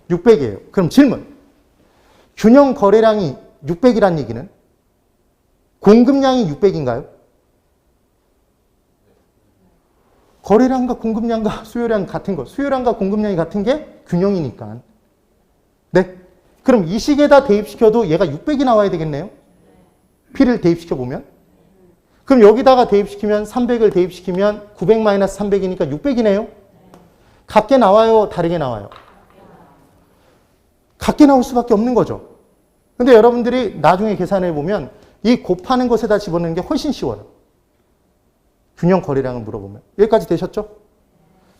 600이에요. 그럼 질문. 균형 거래량이 600이란 얘기는 공급량이 600인가요? 거래량과 공급량과 수요량 같은 거. 수요량과 공급량이 같은 게 균형이니까. 네. 그럼 이 식에다 대입시켜도 얘가 600이 나와야 되겠네요. P를 대입시켜보면. 그럼 여기다가 대입시키면 300을 대입시키면 900-300이니까 600이네요. 같게 나와요? 다르게 나와요? 같게 나올 수밖에 없는 거죠. 근데 여러분들이 나중에 계산해 보면 이 곱하는 것에다 집어넣는 게 훨씬 쉬워요. 균형 거리량을 물어보면. 여기까지 되셨죠?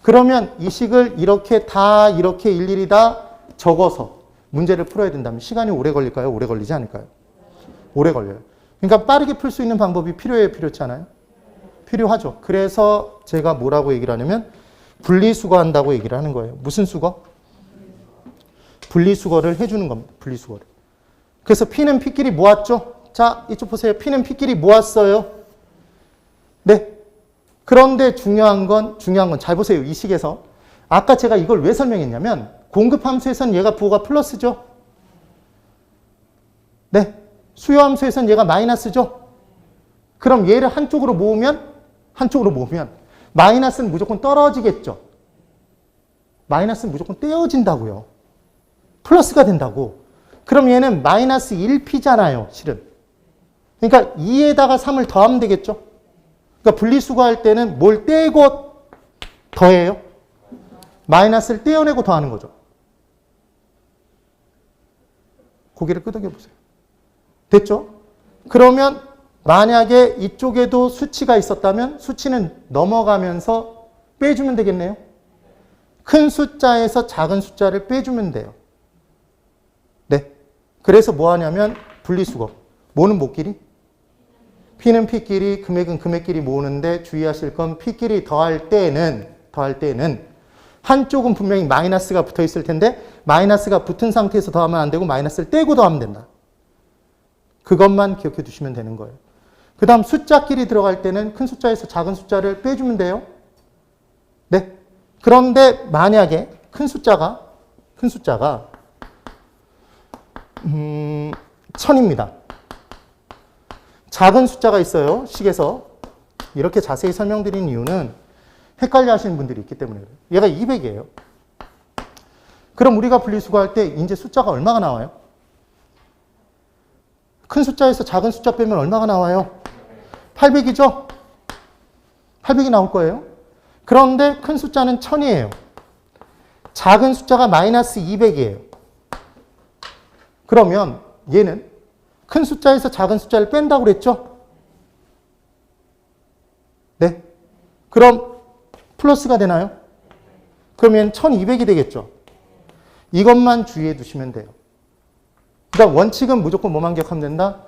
그러면 이 식을 이렇게 다 이렇게 일일이 다 적어서 문제를 풀어야 된다면 시간이 오래 걸릴까요? 오래 걸리지 않을까요? 오래 걸려요. 그러니까 빠르게 풀 수 있는 방법이 필요해요? 필요치 않아요? 필요하죠. 그래서 제가 뭐라고 얘기를 하냐면 분리수거한다고 얘기를 하는 거예요. 무슨 수거? 분리수거를 해주는 겁니다. 분리수거를. 그래서 P는 P끼리 모았죠? 자, 이쪽 보세요. P는 P끼리 모았어요. 네. 그런데 중요한 건 잘 보세요. 이 식에서. 아까 제가 이걸 왜 설명했냐면 공급함수에서는 얘가 부호가 플러스죠? 네. 수요함수에서는 얘가 마이너스죠? 그럼 얘를 한쪽으로 모으면 마이너스는 무조건 떨어지겠죠? 마이너스는 무조건 떼어진다고요. 플러스가 된다고. 그럼 얘는 마이너스 1P잖아요, 실은. 그러니까 2에다가 3을 더하면 되겠죠? 그러니까 분리수거할 때는 뭘 떼고 더해요? 마이너스를 떼어내고 더하는 거죠. 고개를 끄덕여 보세요. 됐죠? 그러면 만약에 이쪽에도 수치가 있었다면 수치는 넘어가면서 빼주면 되겠네요. 큰 숫자에서 작은 숫자를 빼주면 돼요. 네. 그래서 뭐 하냐면 분리수거. 뭐는 뭐끼리? P는 P끼리, 금액은 금액끼리 모으는데 주의하실 건 P끼리 더할 때는 한쪽은 분명히 마이너스가 붙어 있을 텐데 마이너스가 붙은 상태에서 더하면 안 되고 마이너스를 떼고 더하면 된다. 그것만 기억해 두시면 되는 거예요. 그 다음 숫자끼리 들어갈 때는 큰 숫자에서 작은 숫자를 빼주면 돼요. 네. 그런데 만약에 큰 숫자가 1000입니다. 작은 숫자가 있어요. 식에서. 이렇게 자세히 설명드린 이유는 헷갈려 하시는 분들이 있기 때문에 그래요. 얘가 200이에요. 그럼 우리가 분리수거할 때 이제 숫자가 얼마가 나와요? 큰 숫자에서 작은 숫자 빼면 얼마가 나와요? 800이죠? 800이 나올 거예요. 그런데 큰 숫자는 1000이에요. 작은 숫자가 마이너스 200이에요. 그러면 얘는 큰 숫자에서 작은 숫자를 뺀다고 그랬죠? 네. 그럼 플러스가 되나요? 그러면 1200이 되겠죠? 이것만 주의해 두시면 돼요. 그러니까 원칙은 무조건 뭐만 기억하면 된다?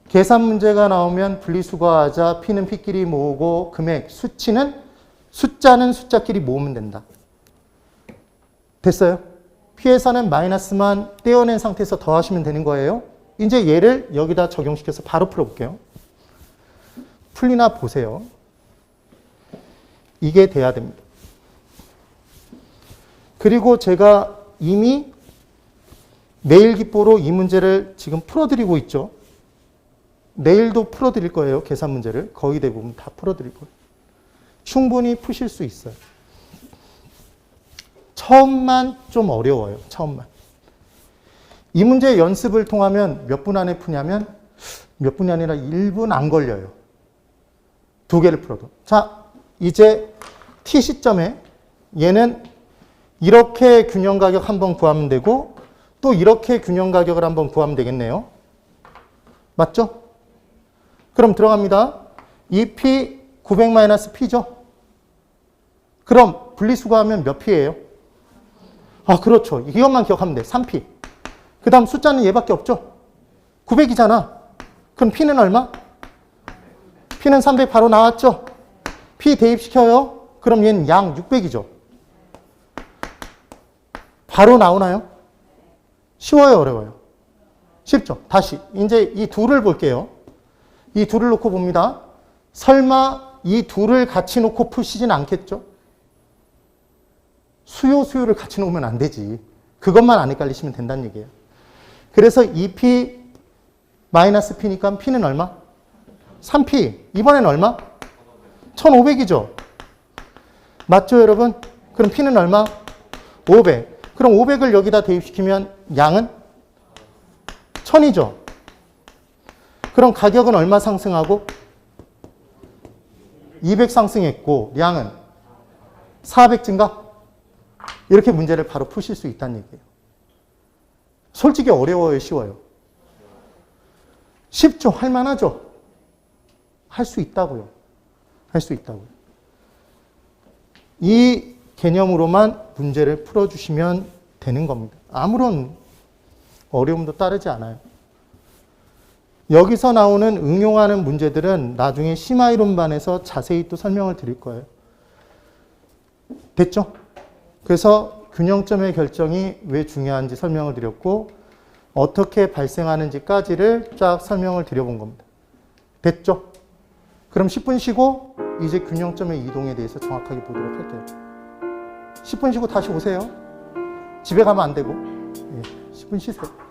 계산 문제가 나오면 분리수거하자. P는 P끼리 모으고 금액, 숫자는 숫자끼리 모으면 된다. 됐어요? P에서는 마이너스만 떼어낸 상태에서 더하시면 되는 거예요. 이제 얘를 여기다 적용시켜서 바로 풀어볼게요. 풀리나 보세요. 이게 돼야 됩니다. 그리고 제가 이미 내일기보로 이 문제를 지금 풀어드리고 있죠. 내일도 풀어드릴 거예요. 계산 문제를. 거의 대부분 다 풀어드릴 거예요. 충분히 푸실 수 있어요. 처음만 좀 어려워요. 처음만. 이 문제 연습을 통하면 몇 분 안에 푸냐면 몇 분이 아니라 1분 안 걸려요. 2개를 풀어도. 자, 이제 T 시점에 얘는 이렇게 균형 가격 한번 구하면 되고 또 이렇게 균형 가격을 한번 구하면 되겠네요. 맞죠? 그럼 들어갑니다. 2P 900-P죠? 그럼 분리수거하면 몇 P예요? 아, 그렇죠. 이것만 기억하면 돼. 3P. 그 다음 숫자는 얘밖에 없죠? 900이잖아. 그럼 P는 얼마? P는 300 바로 나왔죠? P 대입시켜요. 그럼 얘는 양 600이죠. 바로 나오나요? 쉬워요, 어려워요? 쉽죠? 다시 이제 이 둘을 볼게요. 이 둘을 놓고 봅니다. 설마 이 둘을 같이 놓고 푸시진 않겠죠? 수요를 같이 놓으면 안 되지. 그것만 안 헷갈리시면 된다는 얘기예요. 그래서 2P 마이너스 P니까 P는 얼마? 3P. 이번엔 얼마? 1500이죠. 맞죠, 여러분? 그럼 P는 얼마? 500. 그럼 500을 여기다 대입시키면 양은 1000이죠. 그럼 가격은 얼마 상승하고? 200 상승했고 양은 400 증가? 이렇게 문제를 바로 푸실 수 있다는 얘기예요. 솔직히 어려워요, 쉬워요? 쉽죠? 할 만하죠? 할 수 있다고요. 할 수 있다고요. 이 개념으로만 문제를 풀어주시면 되는 겁니다. 아무런 어려움도 따르지 않아요. 여기서 나오는 응용하는 문제들은 나중에 심화이론반에서 자세히 또 설명을 드릴 거예요. 됐죠? 그래서 균형점의 결정이 왜 중요한지 설명을 드렸고 어떻게 발생하는지까지를 쫙 설명을 드려본 겁니다. 됐죠? 그럼 10분 쉬고 이제 균형점의 이동에 대해서 정확하게 보도록 할게요. 10분 쉬고 다시 오세요. 집에 가면 안 되고. 10분 쉬세요.